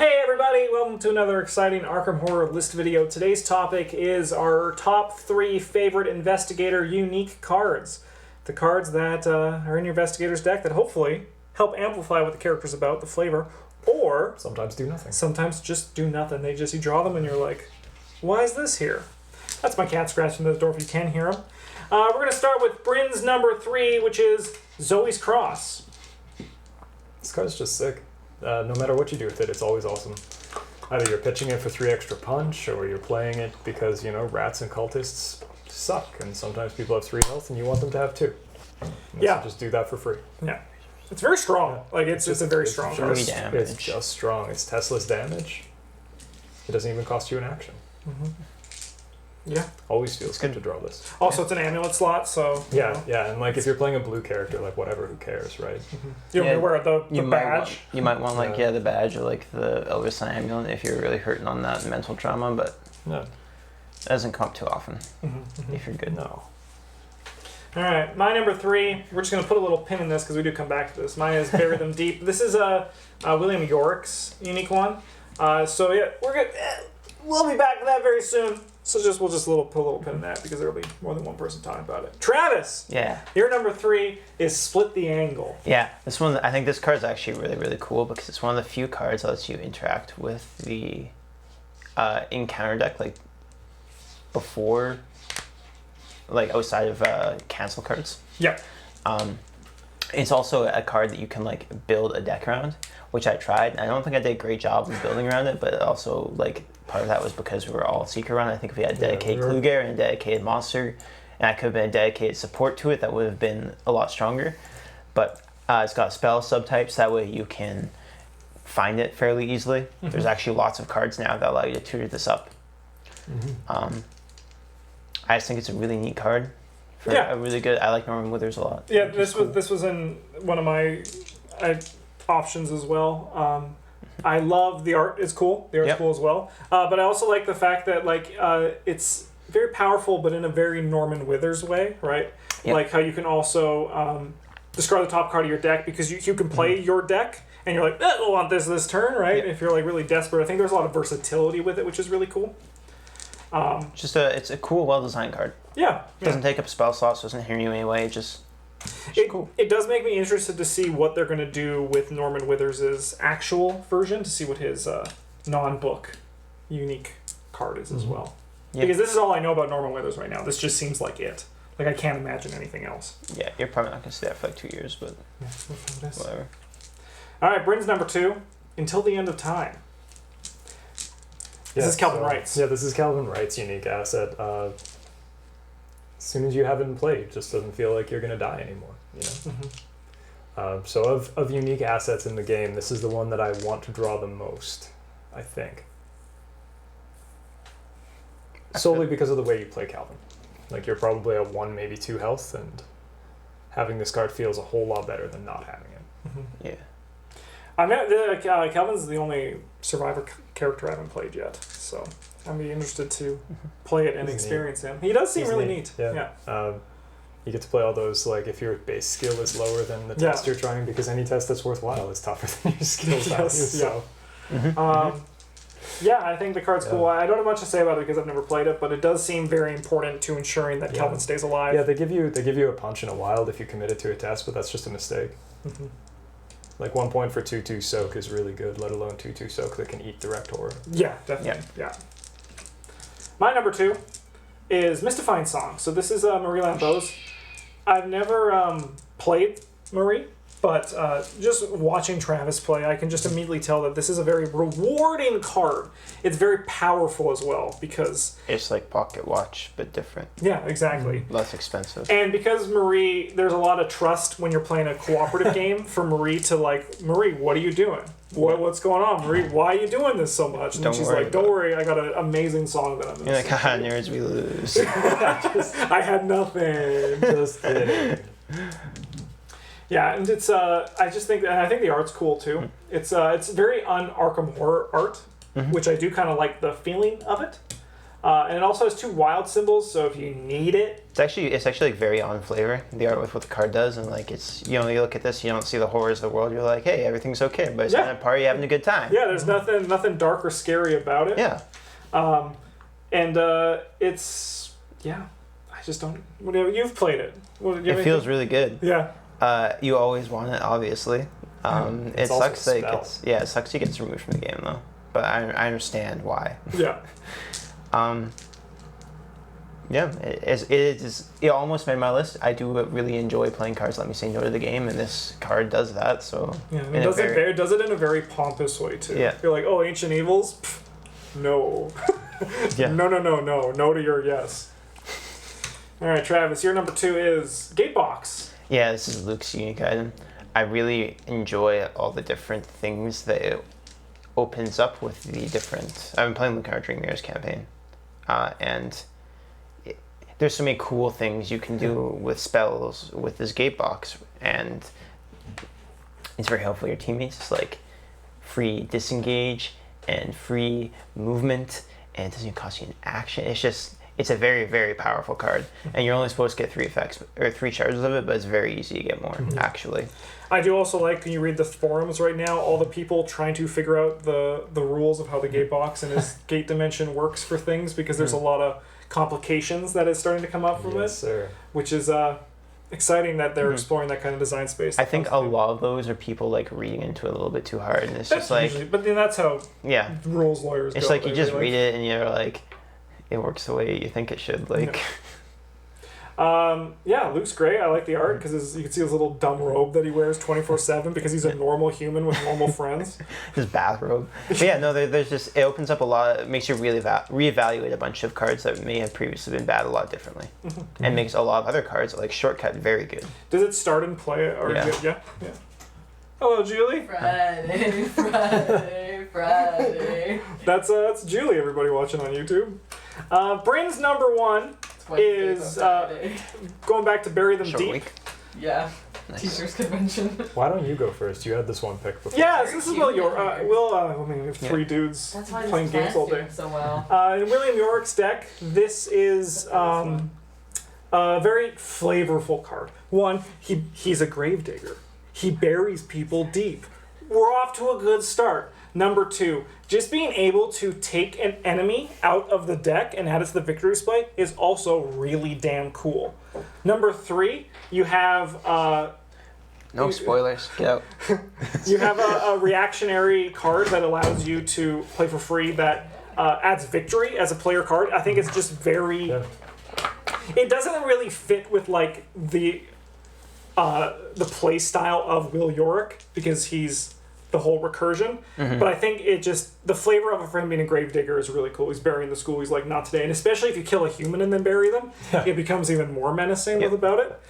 Hey everybody, welcome to another exciting Arkham Horror list video. Today's topic is our top 3 favorite Investigator unique cards. The cards that are in your Investigator's deck that hopefully help amplify what the character's about, the flavor, or sometimes do nothing. Sometimes just do nothing. You draw them and you're like, why is this here? That's my cat scratching the door if you can hear him. We're going to start with Bryn's number 3, which is Zoey's Cross. This card's just sick. No matter what you do with it, it's always awesome. Either you're pitching it for 3 extra punch, or you're playing it because, you know, rats and cultists suck, and sometimes people have 3 health and you want them to have 2. Yeah. So just do that for free. Yeah. It's very strong. Yeah. Like, it's just a very strong card. It's just strong. It's Tesla's damage. It doesn't even cost you an action. Mm-hmm. Yeah. Always feels good to draw this. Also, it's an amulet slot, so... Yeah, and like if you're playing a blue character, like whatever, who cares, right? Mm-hmm. You don't wear the badge. You might want like, the badge or like the Elder Sign amulet if you're really hurting on that mental trauma, but it doesn't come up too often if you're good. No. Alright, my number 3, we're just going to put a little pin in this because we do come back to this. Mine is Bury Them Deep. This is William York's unique one. So yeah, we're good. We'll be back to that very soon. So we'll just put a little pin in that because there'll be more than one person talking about it. Travis! Yeah. Your number 3 is Split the Angle. Yeah, this one, I think this card is actually really, really cool because it's one of the few cards that lets you interact with the encounter deck, like before, like outside of cancel cards. Yeah. It's also a card that you can like build a deck around, which I tried. I don't think I did a great job of building around it, but also like part of that was because we were all Seeker run. I think if we had a dedicated Kluger and a dedicated monster, and I could have been a dedicated support to it, that would have been a lot stronger. But it's got spell subtypes, that way you can find it fairly easily. Mm-hmm. There's actually lots of cards now that allow you to tutor this up. Mm-hmm. I just think it's a really neat card. A really good. I like Norman Withers a lot. Yeah, this was in one of my options as well. I love the art. It's cool. The art's cool as well. But I also like the fact that it's very powerful, but in a very Norman Withers way, right? Yep. Like how you can also discard the top card of your deck because you can play your deck and you're like, I want this turn, right? Yep. If you're like really desperate, I think there's a lot of versatility with it, which is really cool. It's a cool, well-designed card. Yeah. It doesn't take up spell slots, doesn't hinder you anyway. It's cool. It does make me interested to see what they're going to do with Norman Withers' actual version, to see what his non-book unique card is as well. Yeah. Because this is all I know about Norman Withers right now. This just seems like it. Like, I can't imagine anything else. Yeah, you're probably not going to see that for like 2 years, but whatever. All right, Bryn's number 2, Until the End of Time. This is Calvin Wright's. Yeah, this is Calvin Wright's unique asset. As soon as you have it in play, it just doesn't feel like you're going to die anymore. You know. So of unique assets in the game, this is the one that I want to draw the most, I think. Solely because of the way you play Calvin. Like, you're probably at 1, maybe 2 health, and having this card feels a whole lot better than not having it. Mm-hmm. Yeah. I mean, Calvin's the only Survivor character I haven't played yet, so I'd be interested to play it and experience him. He does seem really neat. Yeah. You get to play all those, like, if your base skill is lower than the test you're trying, because any test that's worthwhile is tougher than your skill value. So. Yeah, I think the card's cool. I don't have much to say about it because I've never played it, but it does seem very important to ensuring that Calvin stays alive. Yeah, they give you a punch in a wild if you commit it to a test, but that's just a mistake. Mm-hmm. Like 1 point for 2/2 soak is really good, let alone 2/2 soak that can eat direct horror. Yeah, definitely. Yeah. My number 2 is Mystifying Song. So this is Marie Lambeau's. I've never played Marie, but just watching Travis play, I can just immediately tell that this is a very rewarding card. It's very powerful as well because... It's like Pocket Watch, but different. Yeah, exactly. Less expensive. And because Marie, there's a lot of trust when you're playing a cooperative game for Marie to like, Marie, what are you doing? What's going on, Marie? Why are you doing this so much? And she's like, don't worry, I got an amazing song that I'm going to sing. You're like, nerds, we lose. I had nothing. Just kidding. Yeah, and it's I think the art's cool too. It's very un-Arkham horror art, which I do kind of like the feeling of it. And it also has 2 wild symbols, so if you need it... It's actually like very on flavor, the art with what the card does, and like it's, you look at this, you don't see the horrors of the world, you're like, hey, everything's okay, but it's at a party having a good time. Yeah, there's nothing dark or scary about it. Yeah. And it's, I just don't, you've played it. It feels really good. Yeah. You always want it, obviously. It sucks it sucks you get removed from the game though, but I understand why. Yeah. It almost made my list. I do really enjoy playing cards Let Me Say No to the game, and this card does that. So it does it in a very pompous way too. Yeah. You're like, oh, Ancient Evils? Pff, no. Yeah. No to your yes. All right, Travis, your number 2 is Gatebox. Yeah, this is Luke's unique item. I really enjoy all the different things that it opens up with the different... I've been playing Luke Card Dream Mirrors campaign, and there's so many cool things you can do with spells with this Gatebox, and it's very helpful to your teammates. It's like free disengage and free movement, and it doesn't even cost you an action. It's a very, very powerful card, and you're only supposed to get 3 effects or 3 charges of it, but it's very easy to get more, actually. I do also like, when you read the forums right now, all the people trying to figure out the rules of how the Gatebox and his gate dimension works for things, because there's a lot of complications that is starting to come up from it, which is exciting that they're exploring that kind of design space. I think a lot of those are people like reading into it a little bit too hard, and it's that's just like... Usually, but then that's how rules lawyers it's go. Like you just read it and you're like, it works the way you think it should. Like, Luke's great. I like the art because you can see his little dumb robe that he wears 24/7 because he's a normal human with normal friends. His bathrobe. But yeah, no, there's just, it opens up a lot. It makes you really reevaluate a bunch of cards that may have previously been bad a lot differently, and makes a lot of other cards like Shortcut very good. Does it start and play? Or yeah. Hello, Julie. Friday. That's Julie. Everybody watching on YouTube. Bryn's number 1 is going back to Bury Them Short Deep. week. Yeah. Nice. Teachers convention. Why don't you go first? You had this one pick before. Yeah, this is Will York. We have 3 dudes That's why playing games all day. So well. In William York's deck, this is a very flavorful card. 1, he's a gravedigger. He buries people deep. We're off to a good start. Number 2, just being able to take an enemy out of the deck and add it to the victory display is also really damn cool. Number 3, you have... No spoilers. Get out. You have a reactionary card that allows you to play for free that adds victory as a player card. I think it's just very... Yeah. It doesn't really fit with like the play style of Will Yorick because he's the whole recursion. But I think it just, the flavor of it for him being a gravedigger is really cool. He's burying the school. He's like, not today. And especially if you kill a human and then bury them, it becomes even more menacing about it.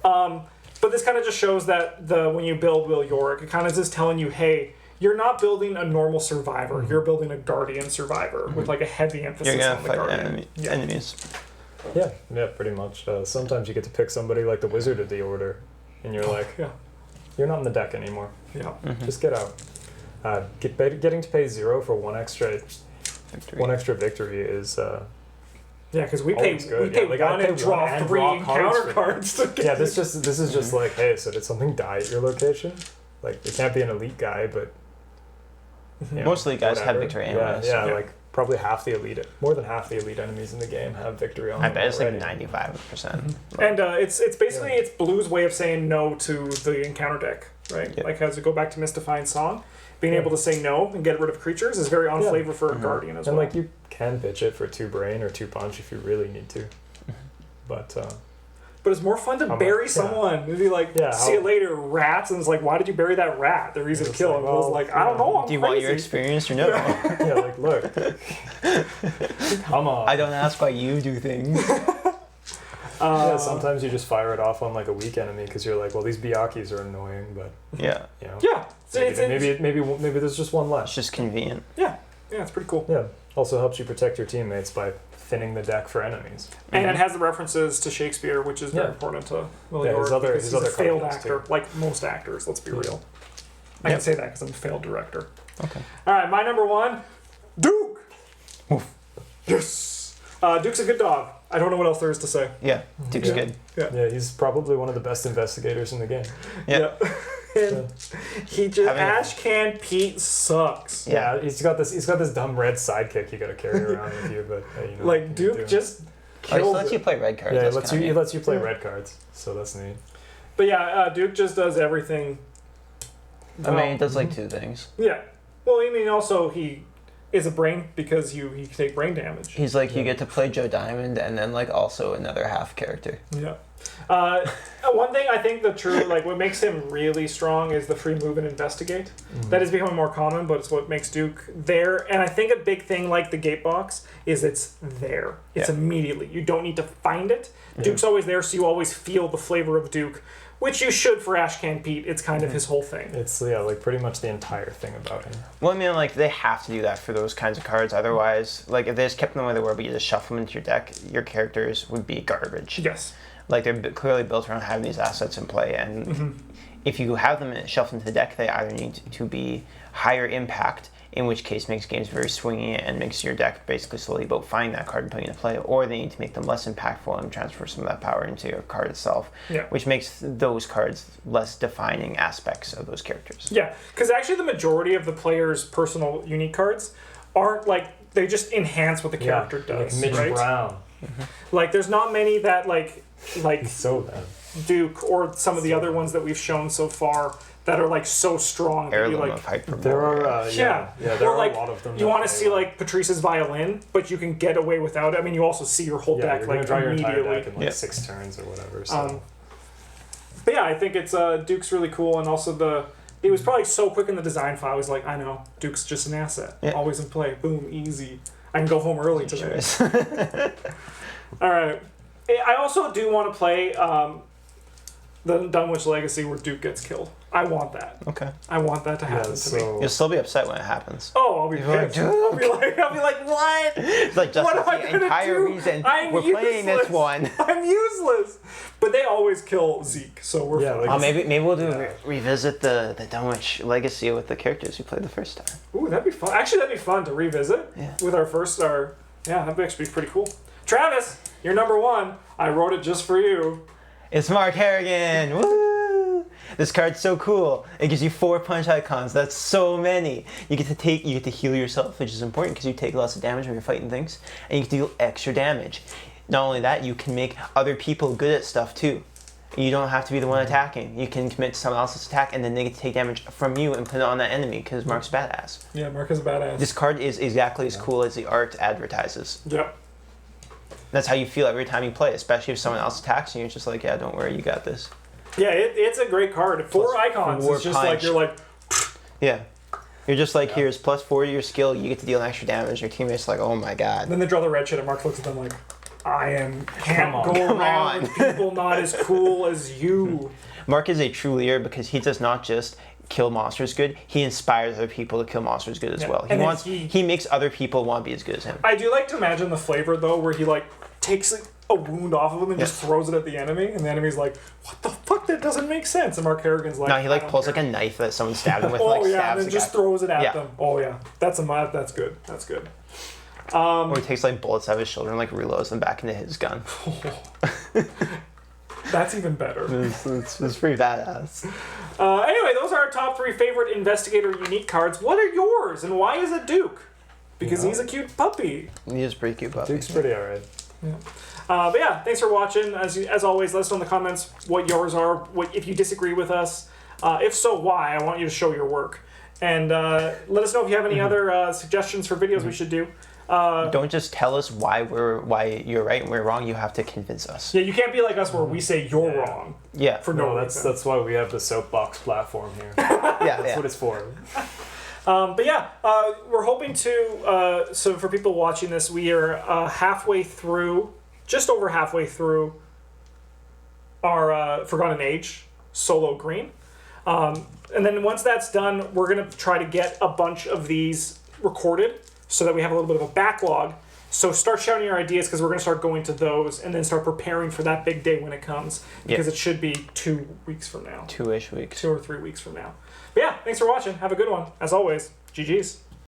But this kind of just shows that when you build Will Yorick, it kind of is telling you, hey, you're not building a normal survivor. You're building a guardian survivor with like a heavy emphasis on the guardian. Enemies. Yeah, pretty much. Sometimes you get to pick somebody like the Wizard of the Order, and you're like, you're not in the deck anymore. Yeah. Just get out. Getting to pay 0 for one extra victory is because we pay good. one and draw 3 encounter cards. This is just like, hey, so did something die at your location? Like, it can't be an elite guy, but most elite guys have victory anyway. Like probably more than half the elite enemies in the game have victory on them. I bet it's like already. 95%. And it's basically it's Blue's way of saying no to the encounter deck, right? Like, as we go back to Mystifying Song, being able to say no and get rid of creatures is very on flavor for a guardian as well. And like, you can pitch it for 2 brain or 2 punch if you really need to, but it's more fun to bury someone and be like, see you later, rats. And it's like, why did you bury that rat? They're easy to kill. Like, and Will's like, I don't know. Do you want your experience or no? like, look, come on. I don't ask why you do things. Sometimes you just fire it off on like a weak enemy because you're like, well, these Byakhis are annoying, but maybe there's just one less. It's just convenient. Yeah, it's pretty cool. Yeah, also helps you protect your teammates by thinning the deck for enemies. And it has the references to Shakespeare, which is very important to Will York, because he's a failed actor, like most actors, let's be real. I can say that because I'm a failed director. Okay. All right, my number 1, Duke. Yes. Duke's a good dog. I don't know what else there is to say. Yeah, Duke's Yeah. good. Yeah, he's probably one of the best investigators in the game. Yeah. And he just Having- Ash Can Pete sucks. Yeah, he's got this dumb red sidekick you got to carry around with you, but you know, Like what you Duke do. just Oh, he still kills lets it. you play red cards. Yeah, That's kinda he neat. lets you play Yeah. red cards, so that's neat. But yeah, Duke just does everything. I mean, he does like 2 things. Yeah. Well, I mean, also he is a brain because he can take brain damage. He's like, you Yeah. get to play Joe Diamond and then like also another half character. Yeah. One thing I think what makes him really strong is the free move and investigate. That is becoming more common, but it's what makes Duke there. And I think a big thing like the gate box is it's there. It's Yeah. immediately. You don't need to find it. Yeah. Duke's always there, so you always feel the flavor of Duke, which you should for Ash Can Pete. It's kind of his whole thing. It's like pretty much the entire thing about him. Well, I mean, like, they have to do that for those kinds of cards. Otherwise, like, if they just kept them the way they were, but you just shuffle them into your deck, your characters would be garbage. Yes. Like, they're clearly built around having these assets in play, and if you have them shuffled into the deck, they either need to be higher impact, in which case makes games very swingy and makes your deck basically slowly about finding that card and putting it into play, or they need to make them less impactful and transfer some of that power into your card itself, Yeah. which makes those cards less defining aspects of those characters. Yeah, because actually the majority of the player's personal unique cards aren't like they just enhance what the character does, like Mitch right? Brown. Like there's not many that like He's so bad. Duke or some of the other ones that we've shown so far that are like so strong that you Heirloom like. of Hyper. There are Yeah, there or are like a lot of them. you that want to play see well. like Patrice's violin, but you can get away without it. I mean, you also see your whole yeah, deck you're gonna like draw your entire immediately. deck in like Yeah. 6 turns or whatever. So. But yeah, I think it's Duke's really cool, and also it was probably so quick in the design file. I was like, I know Duke's just an asset, Yeah. always in play, boom, easy. I can go home early today. All right. I also do want to play the Dunwich Legacy where Duke gets killed. I want that. Okay. I want that to happen to me. so You'll still be upset when it happens. Oh, I'll be You're like, pissed. I'll be like, what? It's like, just What am I the gonna entire do? reason I'm we're playing this useless. one. I'm useless. But they always kill Zeke, so we're Yeah, fine. like- Maybe we'll do Yeah. revisit the Dunwich Legacy with the characters we played the first time. Ooh, that'd be fun. Actually, that'd be fun to revisit Yeah. with that'd actually be pretty cool. Travis, you're number 1. I wrote it just for you. It's Mark Harrigan. Woo! This card's so cool. It gives you 4 punch icons. That's so many. You get to heal yourself, which is important because you take lots of damage when you're fighting things, and you can deal extra damage. Not only that, you can make other people good at stuff too. You don't have to be the one attacking. You can commit to someone else's attack, and then they get to take damage from you and put it on that enemy because Mark's badass. Yeah, Mark is a badass. This card is exactly as cool as the art advertises. Yep. That's how you feel every time you play, especially if someone else attacks and you're just like, yeah, don't worry, you got this. Yeah, it's a great card. 4 Plus icons. 4 It's just like punch. you're like, Yeah. You're just like, here's +4 to your skill, you get to deal extra damage. Your teammate's like, oh my god. then they draw the red shit, and Mark looks at them like, can't on. go Come around on. with people not as cool as you. Mark is a true leader because he does not just kill monsters good, he inspires other people to kill monsters good as Yeah. well. And then He makes other people want to be as good as him. I do like to imagine the flavor though, where he like takes a wound off of him and just throws it at the enemy, and the enemy's like, "What the fuck? That doesn't make sense." And Mark Harrigan's like, No, he "I like don't pulls care." like a knife that someone stabbed him with, Oh like yeah, and stabs then the just guy. throws it at Yeah. them. Oh yeah, that's good. That's good. Or he takes like bullets out of his shoulder and like reloads them back into his gun. That's even better. It's pretty badass. Anyway, those are our top 3 favorite Investigator unique cards. What are yours, and why is it Duke? Because he's a cute puppy. He is pretty cute, puppy. Duke's pretty alright. But yeah, thanks for watching. As always, let us know in the comments what yours are. What if you disagree with us? If so, why? I want you to show your work. And let us know if you have any other suggestions for videos we should do. Don't just tell us why you're right and we're wrong. You have to convince us. Yeah, you can't be like us where we say you're Yeah. wrong Yeah. for no No, reason. that's why we have the soapbox platform here. Yeah. That's what it's for. But yeah, we're hoping to. So for people watching this, we are just over halfway through our Forgotten Age solo green. And then once that's done, we're going to try to get a bunch of these recorded so that we have a little bit of a backlog. So start shouting your ideas because we're going to start going to those and then start preparing for that big day when it comes, because it should be 2 weeks from now. 2-ish weeks. 2 or 3 weeks from now. But yeah, thanks for watching. Have a good one. As always, GG's.